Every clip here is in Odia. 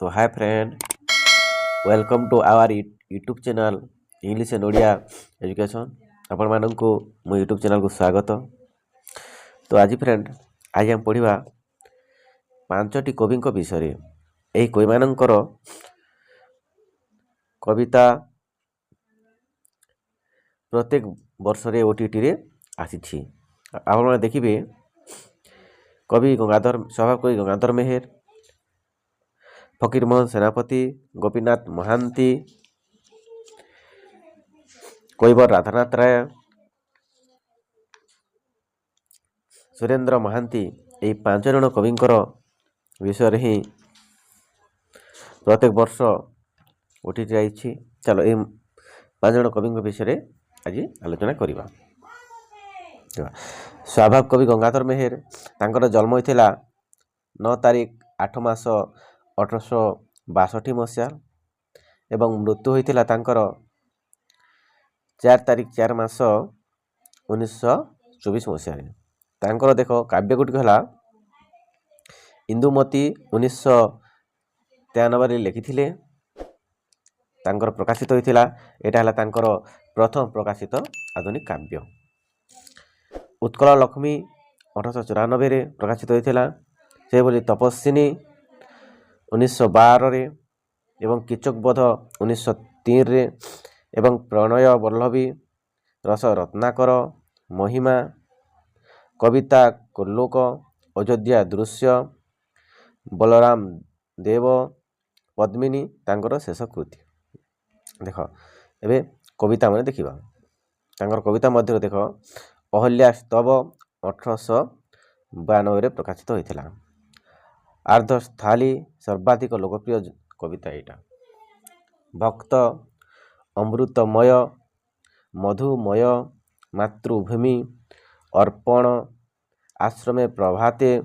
तो hi friend, welcome to our YouTube channel English and Odia education. आपण मानू मो यूट्यूब चैनल को स्वागत। तो आज फ्रेंड आज हम पढ़ा 5टी कवि विषय। यही कवि मानकर कविता प्रत्येक वर्ष रे ओटीटी रे आसी। आपण देखिए कवि गंगाधर स्वभाव कवि गंगाधर मेहेर, फकीरमोहन सेनापति, गोपीनाथ महांती, कैबर राधानाथ राय, सुरेंद्र महांती, यही 5 जन कविंकर विषय ही प्रत्येक वर्ष उठी जाइछि। चलो ये 5 जन कवि विषय आज आलोचना करिबा। स्वभाव कवि गंगाधर मेहेर तांकर जन्म होइथिला 9 तारीख 8 मास 1862 मसीहा एवं मृत्यु होइथिला तांकर 4 तारीख 4 मास 1924 मसीहा। तांकर देख काव्य गुटिक हला इंदुमती 1993 रे लिखिथिले। तांकर प्रकाशित होइथिला एटा हला तांकर प्रथम प्रकाशित आधुनिक काव्य। उत्कल लक्ष्मी 1894 रे प्रकाशित होइथिला। से बोली तपस्विनी 1912 रे एवं कीचकबोध 1903 रे एवं प्रणय वल्लभी, रस रत्नाकर, महिमा, कविता कुल्लोक, अयोध्या दृश्य, बलराम देव, पद्मिनी तांकर शेष कृति। देख एबे कविता माने देखिबा। तांकर कविता मध्य देख अहल्या स्तव 1892 रे प्रकाशित होइथिला। आर्धस्थाली सर्वाधिक लोकप्रिय कविता एटा। भक्त, अमृतमय, मधुमय, मातृभूमि, अर्पण, आश्रमे प्रभाते,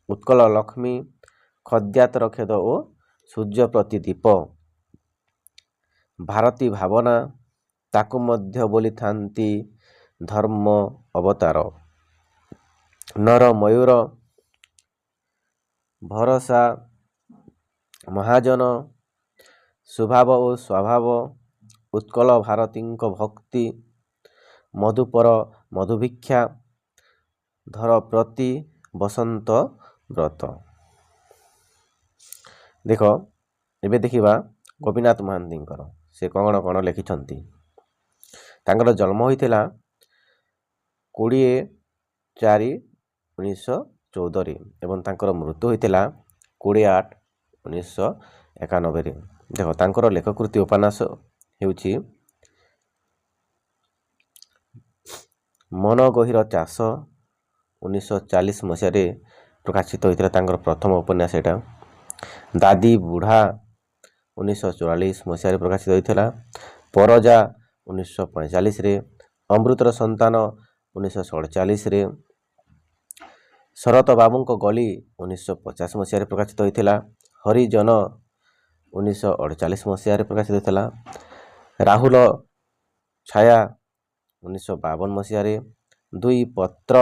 उत्कल लक्ष्मी, खद्यातर खेद ओ सूर्य प्रतिदीप, भारती भावना, ताकु मध्य बोली थांती धर्म अवतार, नर मयूर, भरोसा, महाजन, स्वभाव ओ स्वभाव, उत्कल भारतीଙ୍କ भक्ति, मधुपर मधुभिक्षा, धर प्रति बसंत व्रत। देख एबे देखिबा गोपीनाथ महांतीଙ୍କର से कौन कौन लिखिछंती। तांकर जन्म होइथिला 20/4/1914 रे एवं तांकर मृत्यु होइथिला 20/8/1991 रे। देखो तांकर लेखकृति उपन्यास हेउछि मन गहिर चाष 1940 मसीह रे प्रकाशित होइथिला। तांकर प्रथम उपन्यास एटा। दादी बुढ़ा 1944 मसीह रे प्रकाशित होइथिला। परजा 1945 रे, अमृतर संतान 1947 रे, शरत बाबूଙ୍କ गली 1950 मसीह रे प्रकाशित होइथिला। हरिजन 1948 मसीह रे प्रकाशित होइथिला। राहुल छाया 1952 मसीह रे, दुई पत्र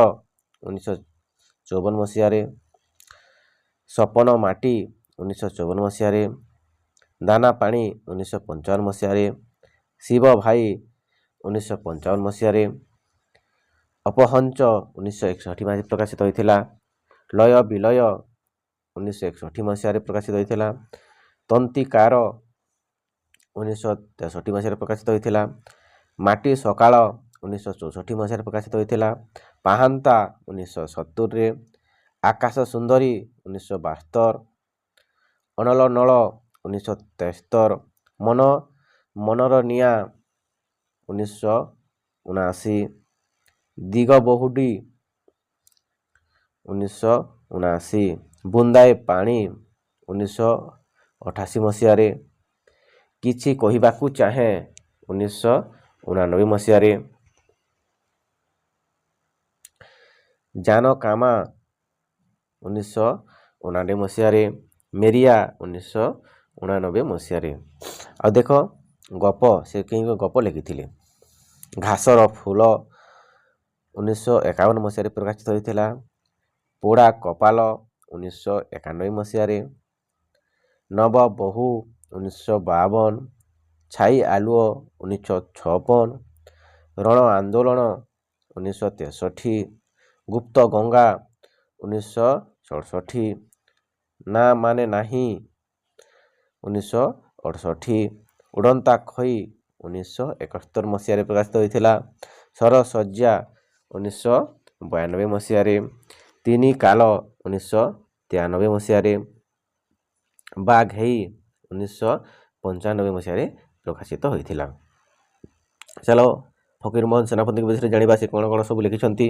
1954 मसीह रे, सपन माटी 1954 मसीह रे, दाना पानी 1955 मसीह रे, शिव भाई 1955 मसीह रे, अपहंच 1961 मसीह प्रकाशित होइथिला। लय विलय 1961 मसीह रे प्रकाशित होइथिला। तंतिकार 1963 मसीह रे प्रकाशित होइथिला। माटी सकाळ 1964 मसीह रे प्रकाशित होइथिला। पाहांता 1970 रे, आकाश सुंदरी 1972, अनल नल 1973, मन मनर निया 1979, दिग बहुडी 1979, बुंदाए पानी 1988 मसीह रे, किछि कहिबाकू चाहे 1989 मसीह रे, जान कामा 1989 मसीह रे, मेरिया 1989 मसीह रे। आ देख गप से कहीं गप लिखिथिले। घासर फूल 1951 मसीह रे प्रकाशित होइथिला। पोड़ा कपाल 1991 मसीह रे, ନବବହୁ 1952, ଛାଇ ଆଲୁଅ 1956, ରଣ ଆନ୍ଦୋଳନ 1963, ଗୁପ୍ତ ଗଙ୍ଗା 1967, ନା ମାନେ ନାହିଁ 1968, ଉଡ଼ନ୍ତା ଖଇ 1971 ମସିହାରେ ପ୍ରକାଶିତ ହୋଇଥିଲା। ସରଶଯ୍ୟା 1992 ମସିହାରେ, ତିନି କାଲ 1993 ମସିହାରେ, ବାଘେଇ 1995 ମସିହାରେ ପ୍ରକାଶିତ ହୋଇଥିଲା। ଚାଲ ଫକୀରମୋହନ ସେନାପତିଙ୍କ ବିଷୟରେ ଜାଣିବା। ସେ କ'ଣ କ'ଣ ସବୁ ଲେଖିଛନ୍ତି।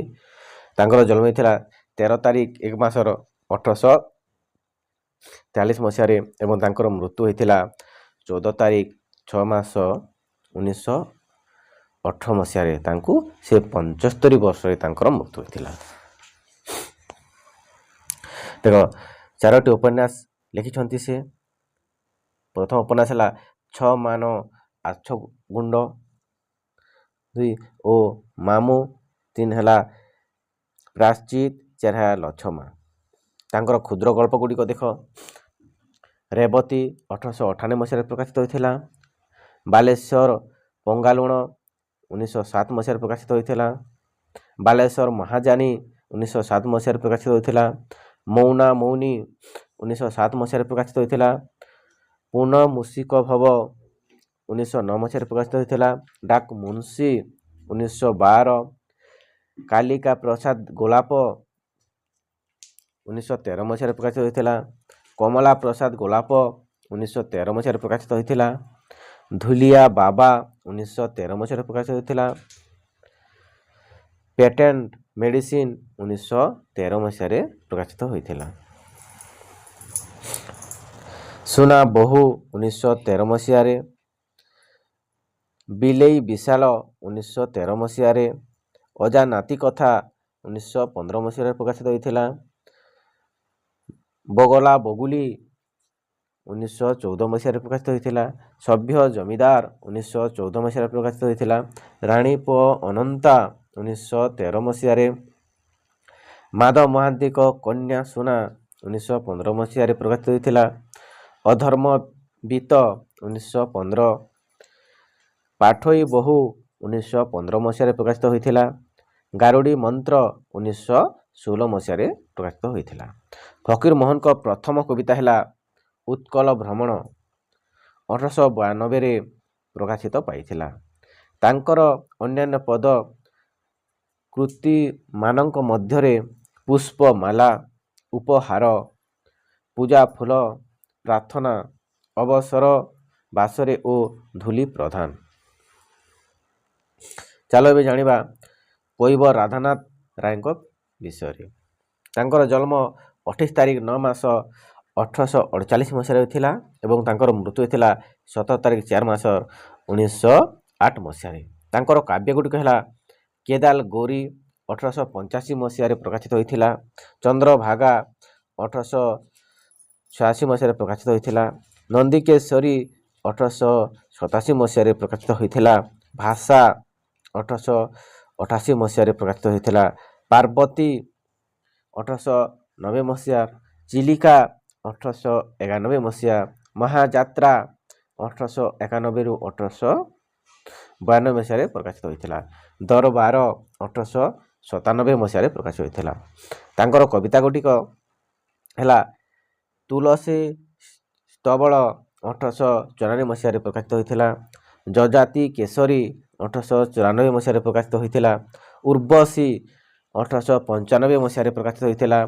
ତାଙ୍କର ଜନ୍ମ ହୋଇଥିଲା 13 ତାରିଖ 1 ମାସର 1843 ମସିହାରେ ଏବଂ ତାଙ୍କର ମୃତ୍ୟୁ ହୋଇଥିଲା 14 ତାରିଖ 6 ମାସ 1918 ମସିହାରେ। ତାଙ୍କୁ ସେ 75 ବର୍ଷରେ ତାଙ୍କର ମୃତ୍ୟୁ ହୋଇଥିଲା। ଦେଖ 4ଟି ଉପନ୍ୟାସ ଲେଖିଛନ୍ତି ସେ। ପ୍ରଥମ ଉପନ୍ୟାସ ହେଲା 6 ମାନ ଆଛ ଗୁଣ୍ଡ, 2 ଓ ମାମୁଁ, 3 ହେଲା ପ୍ରାଶ୍ଚିତ, 4 ହେଲା ଲଛମା। ତାଙ୍କର କ୍ଷୁଦ୍ର ଗଳ୍ପ ଗୁଡ଼ିକ ଦେଖ। ରେବତୀ 1898 ମସିହାରେ ପ୍ରକାଶିତ ହୋଇଥିଲା। ବାଲେଶ୍ୱର ପଙ୍ଗାଲୁଣ 1907 ମସିହାରେ ପ୍ରକାଶିତ ହୋଇଥିଲା। ବାଲେଶ୍ୱର ମହାଜାନୀ 1907 ମସିହାରେ ପ୍ରକାଶିତ ହୋଇଥିଲା। ମୌନା ମୌନି 1907 ମସିହାରେ ପ୍ରକାଶିତ ହୋଇଥିଲା। ପୁନ ମୂଷିକ ଭବ 1909 ମସିହାରେ ପ୍ରକାଶିତ ହୋଇଥିଲା। ଡାକ ମୁନ୍ସି 1912, କାଲିକା ପ୍ରସାଦ ଗୋଲାପ 1913 ମସିହାରେ ପ୍ରକାଶିତ ହୋଇଥିଲା। କମଳା ପ୍ରସାଦ ଗୋଲାପ 1913 ମସିହାରେ ପ୍ରକାଶିତ ହୋଇଥିଲା। ଧୁଲିଆ ବାବା 1913 ମସିହାରେ ପ୍ରକାଶିତ ହୋଇଥିଲା। ପେଟେଣ୍ଟ ମେଡିସିନ 1913 ମସିହାରେ ପ୍ରକାଶିତ ହୋଇଥିଲା। ସୁନା ବୋହୂ 1913 ମସିହାରେ। ବିଲେଇ ବିଶାଲ 1913 ମସିହାରେ। ଅଜା ନାତି କଥା 1915 ମସିହାରେ ପ୍ରକାଶିତ ହୋଇଥିଲା। ବଗଲା ବଗୁଲି 1914 ମସିହାରେ ପ୍ରକାଶିତ ହୋଇଥିଲା। ସଭ୍ୟ ଜମିଦାର 1914 ମସିହାରେ ପ୍ରକାଶିତ ହୋଇଥିଲା। ରାଣୀ ପୁଅ ଅନନ୍ତା 1913 ମସିହାରେ। ମାଧ ମହାନ୍ତିଙ୍କ କନ୍ୟା ସୁନା 1915 ମସିହାରେ ପ୍ରକାଶିତ ହୋଇଥିଲା। ଅଧର୍ମ ବିତ 1915, ପାଠୋଇ ବୋହୂ 1915 ମସିହାରେ ପ୍ରକାଶିତ ହୋଇଥିଲା। ଗାରୁଡ଼ି ମନ୍ତ୍ର 1916 ମସିହାରେ ପ୍ରକାଶିତ ହୋଇଥିଲା। ଫକୀରମୋହନଙ୍କ ପ୍ରଥମ କବିତା ହେଲା ଉତ୍କଳ ଭ୍ରମଣ 1892ରେ ପ୍ରକାଶିତ ପାଇଥିଲା। ତାଙ୍କର ଅନ୍ୟାନ୍ୟ ପଦ କୃତିମାନଙ୍କ ମଧ୍ୟରେ ପୁଷ୍ପମାଲା, ଉପହାର, ପୂଜା ଫୁଲ, ପ୍ରାର୍ଥନା, ଅବସର ବାସରେ ଓ ଧୂଳି ପ୍ରଧାନ। ଚାଲ ଏବେ ଜାଣିବା ପୈବ ରାଧାନାଥ ରାୟଙ୍କ ବିଷୟରେ। ତାଙ୍କର ଜନ୍ମ 28 ତାରିଖ 9 ମାସ 1848 ମସିହାରେ ହୋଇଥିଲା ଏବଂ ତାଙ୍କର ମୃତ୍ୟୁ ହୋଇଥିଲା 17 ତାରିଖ 4 ମାସ 1908 ମସିହାରେ। ତାଙ୍କର କାବ୍ୟ ଗୁଡ଼ିକ ହେଲା କେଦାଲ ଗୌରୀ 1885 ମସିହାରେ ପ୍ରକାଶିତ ହୋଇଥିଲା। ଚନ୍ଦ୍ରଭାଗା 1886 ମସିହାରେ ପ୍ରକାଶିତ ହୋଇଥିଲା। ନନ୍ଦିକେଶ୍ୱରୀ 1887 ମସିହାରେ ପ୍ରକାଶିତ ହୋଇଥିଲା। ଭାଷା 1888 ମସିହାରେ ପ୍ରକାଶିତ ହୋଇଥିଲା। ପାର୍ବତୀ 1890 ମସିହା, ଚିଲିକା 1891 ମସିହା, ମହାଯାତ୍ରା 1891ରୁ 1892 ମସିହାରେ ପ୍ରକାଶିତ ହୋଇଥିଲା। ଦରବାର 1897 ମସିହାରେ ପ୍ରକାଶିତ ହୋଇଥିଲା। ତାଙ୍କର କବିତା ଗୁଡ଼ିକ ହେଲା ତୁଳସୀ ସ୍ତବଳ 1894 ମସିହାରେ ପ୍ରକାଶିତ ହୋଇଥିଲା। ଯଜାତି କେଶରୀ 1894 ମସିହାରେ ପ୍ରକାଶିତ ହୋଇଥିଲା। ଉର୍ବଶୀ 1895 ମସିହାରେ ପ୍ରକାଶିତ ହୋଇଥିଲା।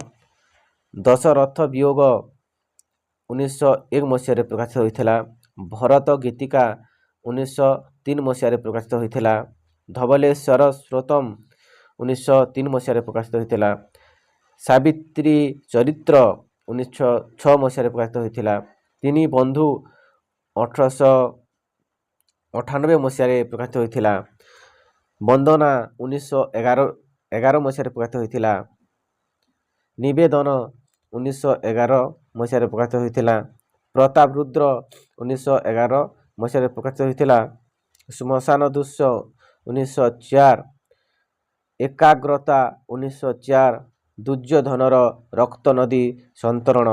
ଦଶରଥ ବିୟୋଗ 1901 ମସିହାରେ ପ୍ରକାଶିତ ହୋଇଥିଲା। ଭରତ ଗୀତିକା 1903 ମସିହାରେ ପ୍ରକାଶିତ ହୋଇଥିଲା। ଧବଳେଶ୍ୱର ସ୍ରୋତମ 1903 ମସିହାରେ ପ୍ରକାଶିତ ହୋଇଥିଲା। ସାବିତ୍ରୀ ଚରିତ୍ର 1906 ମସିହାରେ ପ୍ରକାଶିତ ହୋଇଥିଲା। ତିନି ବନ୍ଧୁ 1898 ମସିହାରେ ପ୍ରକାଶିତ ହୋଇଥିଲା। ବନ୍ଦନା 1911 ମସିହାରେ ପ୍ରକାଶିତ ହୋଇଥିଲା। ନିବେଦନ 1911 ମସିହାରେ ପ୍ରକାଶିତ ହୋଇଥିଲା। ପ୍ରତାପ ରୁଦ୍ର 1911 ମସିହାରେ ପ୍ରକାଶିତ ହୋଇଥିଲା। ଶ୍ମଶାନ ଦୃଶ୍ୟ 1904, ଏକାଗ୍ରତା 1904, ଦୁର୍ଯ୍ୟୋଧନର ରକ୍ତ ନଦୀ ସନ୍ତରଣ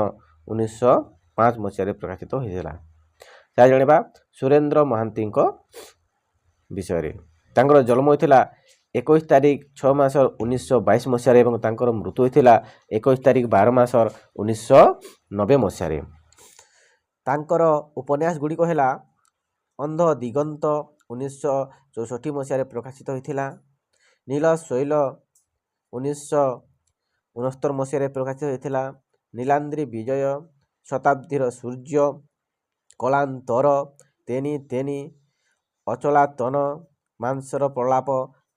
ମସିହାରେ ପ୍ରକାଶିତ ହୋଇଥିଲା। ତାହା ଜାଣିବା ସୁରେନ୍ଦ୍ର ମହାନ୍ତିଙ୍କ ବିଷୟରେ। ତାଙ୍କର ଜନ୍ମ ହୋଇଥିଲା 21 ତାରିଖ 6 ମାସ 1922 ମସିହାରେ ଏବଂ ତାଙ୍କର ମୃତ୍ୟୁ ହୋଇଥିଲା 21 ତାରିଖ 12 ମାସ 1990 ମସିହାରେ। ତାଙ୍କର ଉପନ୍ୟାସ ଗୁଡ଼ିକ ହେଲା ଅନ୍ଧ ଦିଗନ୍ତ 1964 ମସିହାରେ ପ୍ରକାଶିତ ହୋଇଥିଲା, ନୀଳ ଶୈଳ 1969 ମସିହାରେ ପ୍ରକାଶିତ ହୋଇଥିଲା, ନୀଳାଦ୍ରି ବିଜୟ, ଶତାବ୍ଦୀର ସୂର୍ଯ୍ୟ, କଳାନ୍ତର, ତେନି ତେନି, ଅଚଳାତନ, ମାଂସର ପ୍ରଳାପ,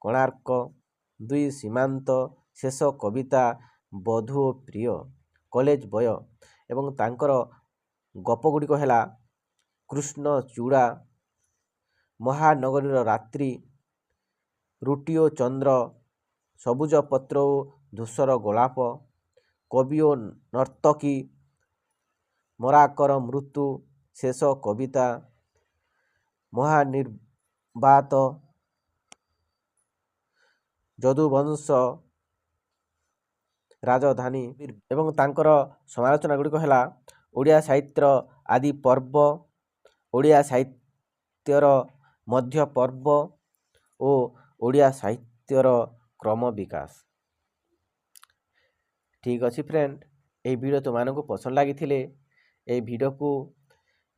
କୋଣାର୍କ, ଦୁଇ ସୀମାନ୍ତ, ଶେଷ କବିତା, ବଧୂ ଓ ପ୍ରିୟ, କଲେଜ ବୟ ଏବଂ ତାଙ୍କର ଗପ ଗୁଡ଼ିକ ହେଲା କୃଷ୍ଣଚୂଡ଼ା, ମହାନଗରୀର ରାତ୍ରି, ରୁଟି ଓ ଚନ୍ଦ୍ର, ସବୁଜ ପତ୍ର ଓ ଧୂସର ଗୋଳାପ, କବି ଓ ନର୍ତ୍ତକୀ, ମରାକର ମୃତ୍ୟୁ, ଶେଷ କବିତା, ମହାନିର୍ବାତ, ଯଦୁବଂଶ, ରାଜଧାନୀ ଏବଂ ତାଙ୍କର ସମାଲୋଚନା ଗୁଡ଼ିକ ହେଲା ଓଡ଼ିଆ ସାହିତ୍ୟର ଆଦି ପର୍ବ, ଓଡ଼ିଆ ସାହିତ୍ୟର ମଧ୍ୟ ପର୍ବ ଓ ଓଡ଼ିଆ ସାହିତ୍ୟର କ୍ରମ ବିକାଶ। ଠିକ୍ ଅଛି ଫ୍ରେଣ୍ଡ, ଏହି ଭିଡ଼ିଓ ତୁମମାନଙ୍କୁ ପସନ୍ଦ ଲାଗିଥିଲେ ଏହି ଭିଡ଼ିଓକୁ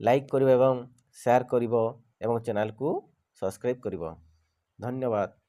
ଲାଇକ୍ କରିବ ଏବଂ ସେୟାର କରିବ ଏବଂ ଚ୍ୟାନେଲକୁ ସବସ୍କ୍ରାଇବ୍ କରିବ। ଧନ୍ୟବାଦ।